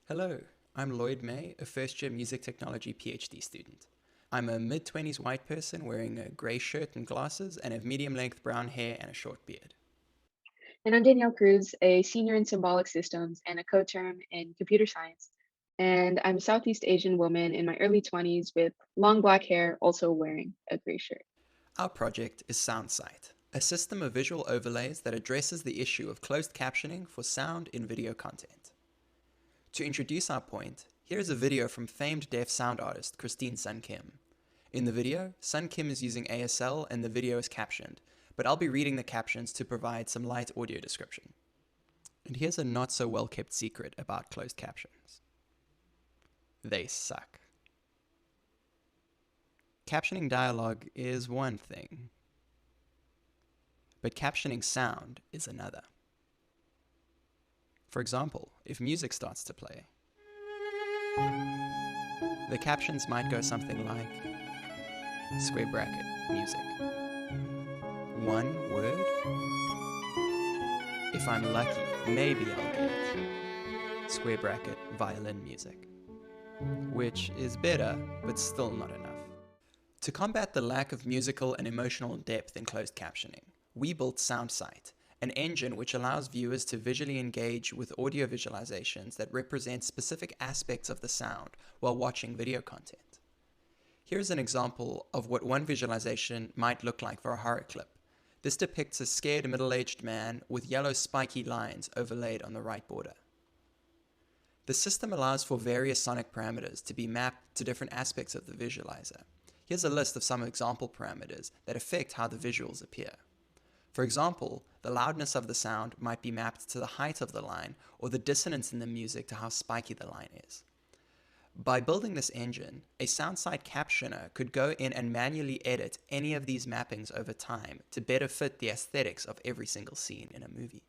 Hello, I'm Lloyd May, a first-year music technology PhD student. I'm a mid-20s white person wearing a grey shirt and glasses and have medium-length brown hair and a short beard. And I'm Danielle Cruz, a senior in symbolic systems and a co-term in computer science. And I'm a Southeast Asian woman in my early 20s with long black hair, also wearing a gray shirt. Our project is SoundSight, a system of visual overlays that addresses the issue of closed captioning for sound in video content. To introduce our point, here is a video from famed deaf sound artist Christine Sun Kim. In the video, Sun Kim is using ASL and the video is captioned, but I'll be reading the captions to provide some light audio description. And here's a not so well kept secret about closed captions. They suck. Captioning dialogue is one thing, but captioning sound is another. For example, if music starts to play, the captions might go something like square bracket music. One word. If I'm lucky, maybe I'll get square bracket violin music, which is better, but still not enough. To combat the lack of musical and emotional depth in closed captioning, we built SoundSight, an engine which allows viewers to visually engage with audio visualizations that represent specific aspects of the sound while watching video content. Here's an example of what one visualization might look like for a horror clip. This depicts a scared middle-aged man with yellow spiky lines overlaid on the right border. The system allows for various sonic parameters to be mapped to different aspects of the visualizer. Here's a list of some example parameters that affect how the visuals appear. For example, the loudness of the sound might be mapped to the height of the line or the dissonance in the music to how spiky the line is. By building this engine, a SoundSight captioner could go in and manually edit any of these mappings over time to better fit the aesthetics of every single scene in a movie.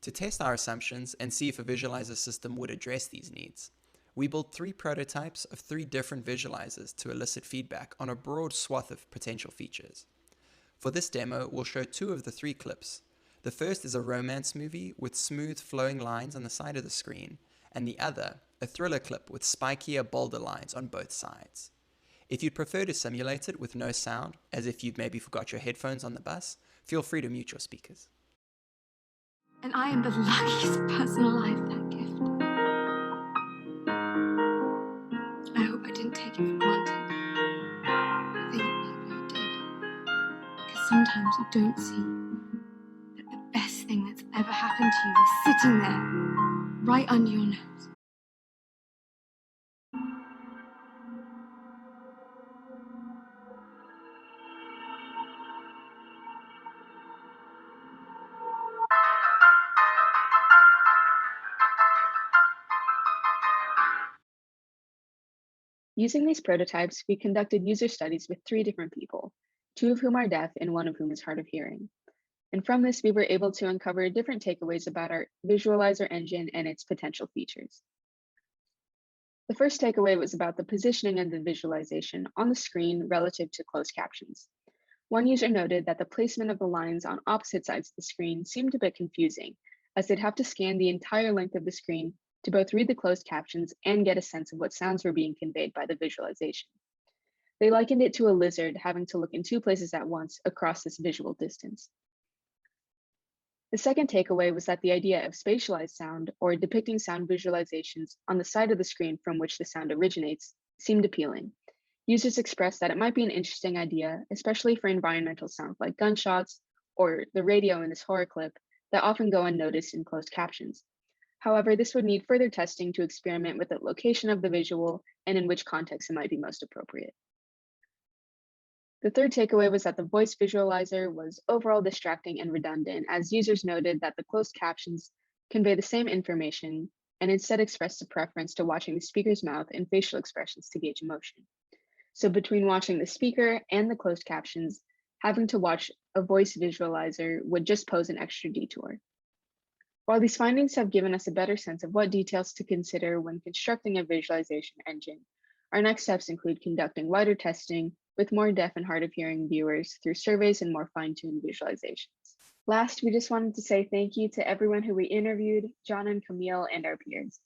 To test our assumptions and see if a visualizer system would address these needs, we built 3 prototypes of 3 different visualizers to elicit feedback on a broad swath of potential features. For this demo, we'll show 2 of the 3 clips. The first is a romance movie with smooth flowing lines on the side of the screen, and the other, a thriller clip with spikier, bolder lines on both sides. If you'd prefer to simulate it with no sound, as if you've maybe forgot your headphones on the bus, feel free to mute your speakers. And I am the luckiest person alive, that gift. I hope I didn't take it for granted. I think maybe I did. Because sometimes you don't see that the best thing that's ever happened to you is sitting there, right under your nose. Using these prototypes, we conducted user studies with 3 different people, 2 of whom are deaf and 1 of whom is hard of hearing. And from this, we were able to uncover different takeaways about our visualizer engine and its potential features. The first takeaway was about the positioning of the visualization on the screen relative to closed captions. One user noted that the placement of the lines on opposite sides of the screen seemed a bit confusing, as they'd have to scan the entire length of the screen to both read the closed captions and get a sense of what sounds were being conveyed by the visualization. They likened it to a lizard having to look in 2 places at once across this visual distance. The second takeaway was that the idea of spatialized sound, or depicting sound visualizations on the side of the screen from which the sound originates, seemed appealing. Users expressed that it might be an interesting idea, especially for environmental sounds like gunshots or the radio in this horror clip that often go unnoticed in closed captions. However, this would need further testing to experiment with the location of the visual and in which context it might be most appropriate. The third takeaway was that the voice visualizer was overall distracting and redundant, as users noted that the closed captions convey the same information and instead expressed a preference to watching the speaker's mouth and facial expressions to gauge emotion. So between watching the speaker and the closed captions, having to watch a voice visualizer would just pose an extra detour. While these findings have given us a better sense of what details to consider when constructing a visualization engine, our next steps include conducting wider testing with more deaf and hard of hearing viewers through surveys and more fine-tuned visualizations. Last, we just wanted to say thank you to everyone who we interviewed, John and Camille, and our peers.